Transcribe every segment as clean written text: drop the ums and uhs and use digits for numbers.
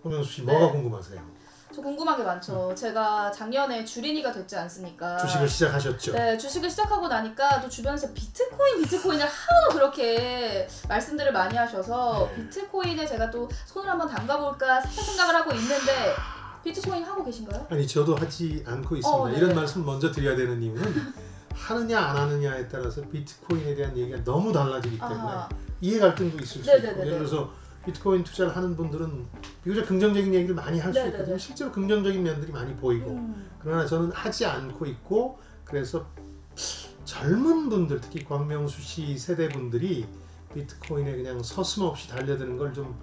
황명수 씨 뭐가 궁금하세요? 저 궁금한 게 많죠. 제가 작년에 주린이가 됐지 않습니까? 주식을 시작하셨죠? 네, 주식을 시작하고 나니까 또 주변에서 비트코인을 하도 그렇게 말씀들을 많이 하셔서 비트코인에 제가 또 손을 한번 담가볼까 생각을 하고 있는데 비트코인 하고 계신가요? 아니 저도 하지 않고 있습니다. 이런 말씀 먼저 드려야 되는 이유는 하느냐 안 하느냐에 따라서 비트코인에 대한 얘기가 너무 달라지기 때문에 이해 갈등도 있을 수 있고 예를 들어서 비트코인 투자를 하는 분들은 비교적 긍정적인 얘기를 많이 할 수 있거든요. 실제로 긍정적인 면들이 많이 보이고 그러나 저는 하지 않고 있고 그래서 젊은 분들 특히 광명수 씨 세대 분들이 비트코인에 그냥 서슴없이 달려드는 걸 좀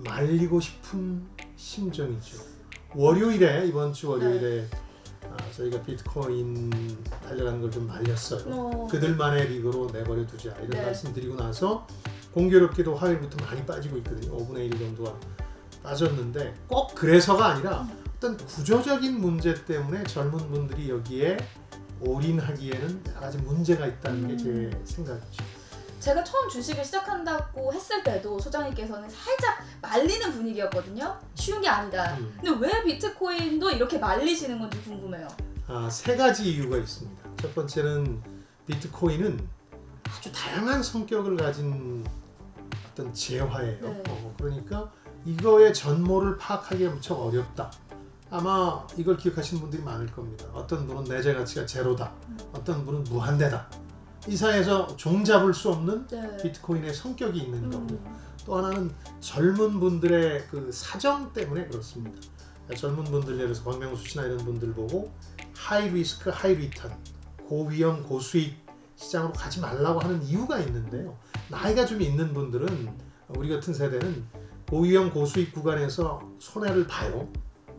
말리고 싶은 심정이죠. 월요일에 이번 주 월요일에 저희가 비트코인 달려가는 걸 좀 말렸어요. 그들만의 리그로 내버려 두자 이런 말씀 드리고 나서 공교롭게도 화요일부터 많이 빠지고 있거든요. 5분의 1 정도가 빠졌는데 꼭 그래서가 아니라 어떤 구조적인 문제 때문에 젊은 분들이 여기에 올인하기에는 여러 가지 문제가 있다는 게 제 생각이죠. 제가 처음 주식을 시작한다고 했을 때도 소장님께서는 살짝 말리는 분위기였거든요. 쉬운 게 아니다. 근데 왜 비트코인도 이렇게 말리시는 건지 궁금해요. 세 가지 이유가 있습니다. 첫 번째는 비트코인은 아주 다양한 성격을 가진 어떤 재화예요. 그러니까 이거의 전모를 파악하기가 무척 어렵다. 아마 이걸 기억하시는 분들이 많을 겁니다. 어떤 분은 내재 가치가 제로다. 어떤 분은 무한대다. 이 사회에서 종잡을 수 없는 비트코인의 성격이 있는 거고 또 하나는 젊은 분들의 그 사정 때문에 그렇습니다. 젊은 분들 예를 들어서 광명수 씨나 이런 분들 보고 하이 리스크 하이 리턴 고위험 고수익 시장으로 가지 말라고 하는 이유가 있는데요. 나이가 좀 있는 분들은 우리 같은 세대는 고위험 고수익 구간에서 손해를 봐요.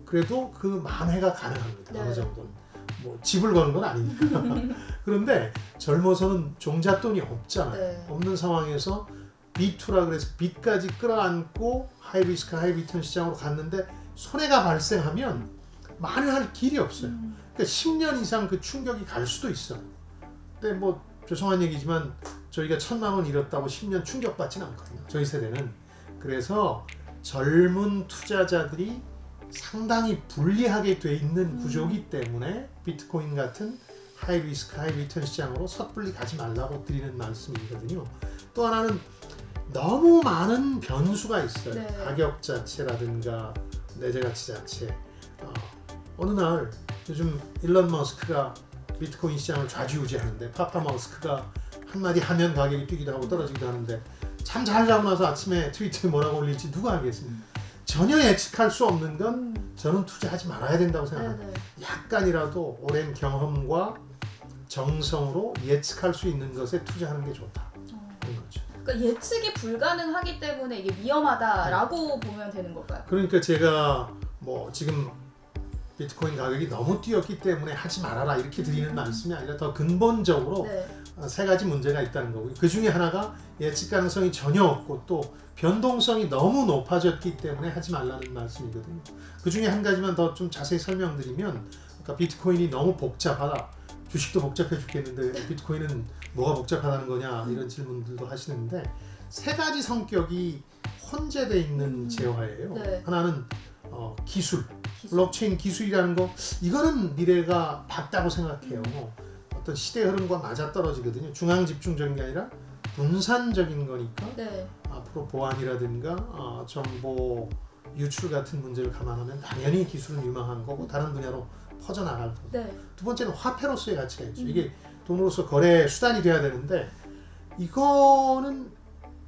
그래도 그 만회가 가능합니다. 어느 정도는. 뭐 집을 거는 건 아니니까. 그런데 젊어서는 종잣돈이 없잖아요. 없는 상황에서 B2라 그래서 빚까지 끌어안고 하이 리스크 하이 리턴 시장으로 갔는데 손해가 발생하면 만회할 길이 없어요. 그러니까 10년 이상 그 충격이 갈 수도 있어요. 근데 뭐 죄송한 얘기지만 저희가 1,000만 원 잃었다고 10년 충격받지는 않거든요. 저희 세대는. 그래서 젊은 투자자들이 상당히 불리하게 돼 있는 구조이기 때문에 비트코인 같은 하이 리스크 하이 리턴 시장으로 섣불리 가지 말라고 드리는 말씀이거든요. 또 하나는 너무 많은 변수가 있어요. 가격 자체라든가 내재 가치 자체. 어느 날 요즘 일론 머스크가 비트코인 시장을 좌지우지하는데 파파 머스크가 한마디 하면 가격이 뛰기도 하고 떨어지기도 하는데 참 잘 자고 나서 아침에 트위터에 뭐라고 올릴지 누가 알겠습니까? 전혀 예측할 수 없는 건 저는 투자하지 말아야 된다고 생각합니다. 약간이라도 오랜 경험과 정성으로 예측할 수 있는 것에 투자하는 게 좋다. 그런 거죠. 그러니까 예측이 불가능하기 때문에 이게 위험하다라고 보면 되는 걸까요? 그러니까 제가 뭐 지금 비트코인 가격이 너무 뛰었기 때문에 하지 말아라 이렇게 드리는 말씀이 아니라 더 근본적으로 세 가지 문제가 있다는 거고요. 그 중에 하나가 예측 가능성이 전혀 없고 또 변동성이 너무 높아졌기 때문에 하지 말라는 말씀이거든요. 그 중에 한 가지만 더 좀 자세히 설명드리면 그러니까 비트코인이 너무 복잡하다. 주식도 복잡해 죽겠는데 비트코인은 뭐가 복잡하다는 거냐 이런 질문들도 하시는데 세 가지 성격이 혼재되어 있는 재화예요. 하나는 기술, 블록체인 기술이라는 거 이거는 미래가 밝다고 생각해요. 어떤 시대 흐름과 맞아떨어지거든요. 중앙 집중적인 게 아니라 분산적인 거니까 앞으로 보안이라든가 정보 유출 같은 문제를 감안하면 당연히 기술은 유망한 거고 다른 분야로 퍼져나갈 거고 두 번째는 화폐로서의 가치가 있죠. 이게 돈으로서 거래 수단이 돼야 되는데 이거는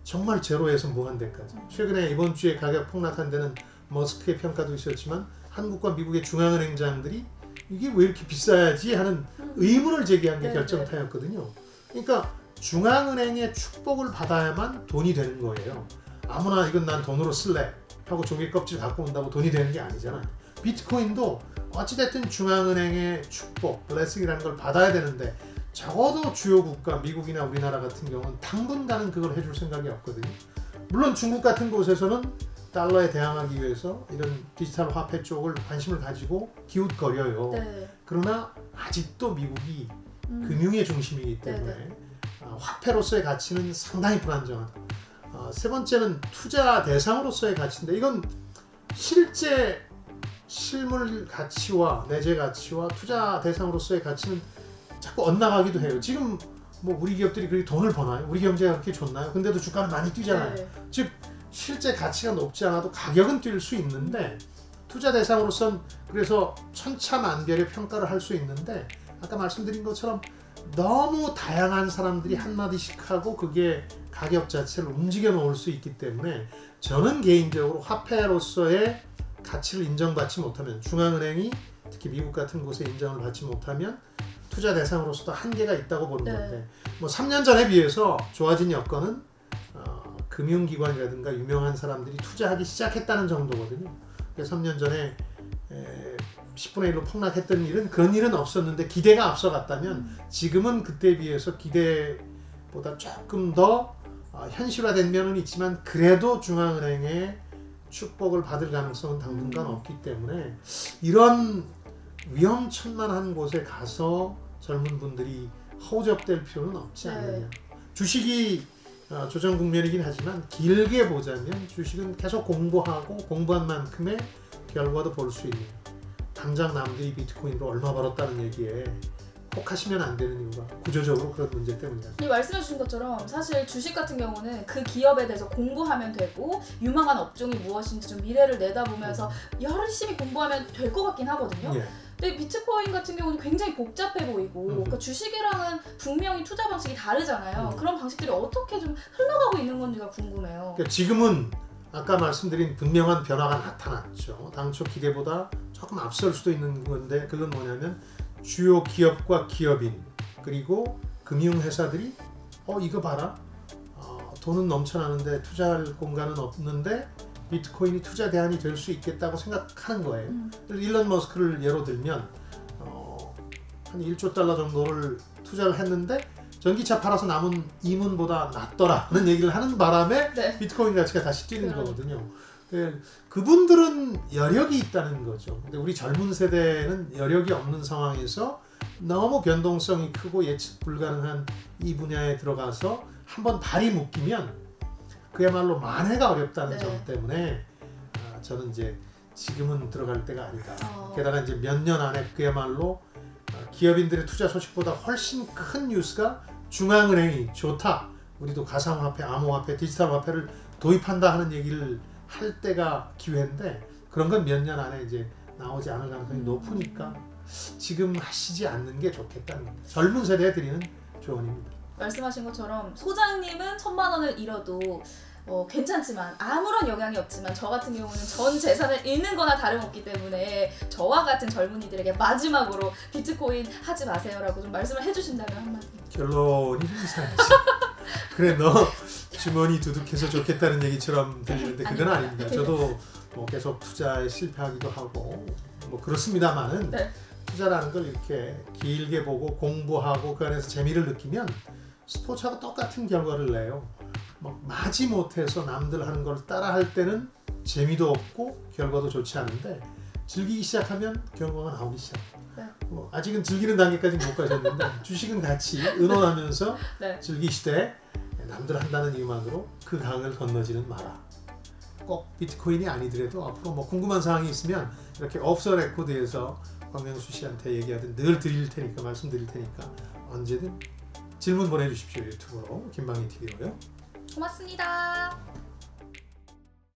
정말 제로에서 무한대까지 최근에 이번 주에 가격 폭락한 데는 머스크의 평가도 있었지만 한국과 미국의 중앙은행장들이 이게 왜 이렇게 비싸야지 하는 의문을 제기한 게 결정타였거든요. 그러니까 중앙은행의 축복을 받아야만 돈이 되는 거예요. 아무나 이건 난 돈으로 쓸래 하고 조개 껍질 갖고 온다고 돈이 되는 게 아니잖아요. 비트코인도 어찌됐든 중앙은행의 축복, 블레싱이라는 걸 받아야 되는데 적어도 주요 국가, 미국이나 우리나라 같은 경우는 당분간은 그걸 해줄 생각이 없거든요. 물론 중국 같은 곳에서는 달러에 대항하기 위해서 이런 디지털 화폐 쪽을 관심을 가지고 기웃거려요. 그러나 아직도 미국이 금융의 중심이기 때문에 화폐로서의 가치는 상당히 불안정하다. 세 번째는 투자 대상으로서의 가치인데 이건 실제 실물 가치와 내재 가치와 투자 대상으로서의 가치는 자꾸 엇나가기도 해요. 지금 뭐 우리 기업들이 그렇게 돈을 버나요? 우리 경제가 그렇게 좋나요? 근데도 주가는 많이 뛰잖아요. 네. 즉 실제 가치가 높지 않아도 가격은 뛸 수 있는데 투자 대상으로선 그래서 천차만별의 평가를 할 수 있는데 아까 말씀드린 것처럼 너무 다양한 사람들이 한마디씩 하고 그게 가격 자체를 움직여 놓을 수 있기 때문에 저는 개인적으로 화폐로서의 가치를 인정받지 못하면 중앙은행이 특히 미국 같은 곳에 인정을 받지 못하면 투자 대상으로서도 한계가 있다고 보는 네. 건데 뭐 3년 전에 비해서 좋아진 여건은 금융기관이라든가 유명한 사람들이 투자하기 시작했다는 정도거든요. 그래서 3년 전에 10분의 1로 폭락했던 일은 그런 일은 없었는데 기대가 앞서갔다면 지금은 그때에 비해서 기대보다 조금 더 현실화된 면은 있지만 그래도 중앙은행의 축복을 받을 가능성은 당분간 없기 때문에 이런 위험천만한 곳에 가서 젊은 분들이 허우적될 필요는 없지 않느냐. 주식이 조정 국면이긴 하지만 길게 보자면 주식은 계속 공부하고 공부한 만큼의 결과도 볼 수 있는 당장 남들이 비트코인으로 얼마 벌었다는 얘기에 혹하시면 안 되는 이유가 구조적으로 그런 문제 때문이다. 말씀해 주신 것처럼 사실 주식 같은 경우는 그 기업에 대해서 공부하면 되고 유망한 업종이 무엇인지 좀 미래를 내다보면서 열심히 공부하면 될 것 같긴 하거든요. 예. 근데 비트코인 같은 경우는 굉장히 복잡해 보이고 그러니까 주식이랑은 분명히 투자 방식이 다르잖아요. 그런 방식들이 어떻게 좀 흘러가고 있는 건지가 궁금해요. 그러니까 지금은 아까 말씀드린 분명한 변화가 나타났죠. 당초 기대보다 조금 앞설 수도 있는 건데 그건 뭐냐면 주요 기업과 기업인 그리고 금융회사들이 이거 봐라 돈은 넘쳐나는데 투자할 공간은 없는데 비트코인이 투자 대안이 될 수 있겠다고 생각하는 거예요. 일론 머스크를 예로 들면 한 1조 달러 정도를 투자를 했는데 전기차 팔아서 남은 이문보다 낫더라 하는 얘기를 하는 바람에 네. 비트코인 가치가 다시 뛰는 거거든요. 그분들은 여력이 있다는 거죠. 근데 우리 젊은 세대는 여력이 없는 상황에서 너무 변동성이 크고 예측 불가능한 이 분야에 들어가서 한번 발이 묶이면 그야말로 만회가 어렵다는 점 때문에 저는 이제 지금은 들어갈 때가 아니다. 게다가 이제 몇 년 안에 그야말로 기업인들의 투자 소식보다 훨씬 큰 뉴스가 중앙은행이 좋다. 우리도 가상화폐, 암호화폐, 디지털 화폐를 도입한다 하는 얘기를 할 때가 기회인데 그런 건 몇 년 안에 이제 나오지 않을 가능성이 높으니까 지금 하시지 않는 게 좋겠다는 겁니다. 젊은 세대에 드리는 조언입니다. 말씀하신 것처럼 소장님은 1,000만 원을 잃어도 괜찮지만 아무런 영향이 없지만 저 같은 경우는 전 재산을 잃는 거나 다름없기 때문에 저와 같은 젊은이들에게 마지막으로 비트코인 하지 마세요라고 좀 말씀을 해주신다면 한마디. 결론이 좀 이상하지. 그래 너 주머니 두둑해서 좋겠다는 얘기처럼 들리는데 그건 아닙니다. 저도 계속 투자에 실패하기도 하고 뭐 그렇습니다만은 투자라는 걸 이렇게 길게 보고 공부하고 그 안에서 재미를 느끼면 스포츠하고 똑같은 결과를 내요. 막 마지못해서 남들 하는 걸 따라 할 때는 재미도 없고 결과도 좋지 않은데 즐기기 시작하면 결과가 나오기 시작해요. 아직은 즐기는 단계까지 못 가셨는데 주식은 같이 의논하면서 즐기시되 남들 한다는 이유만으로 그 강을 건너지는 마라. 꼭 비트코인이 아니더라도 앞으로 뭐 궁금한 사항이 있으면 이렇게 오프 더 레코드에서 박명수 씨한테 얘기하든 늘 드릴 테니까 말씀드릴 테니까 언제든 질문 보내주십시오. 유튜브로 김방희 TV로요. 고맙습니다.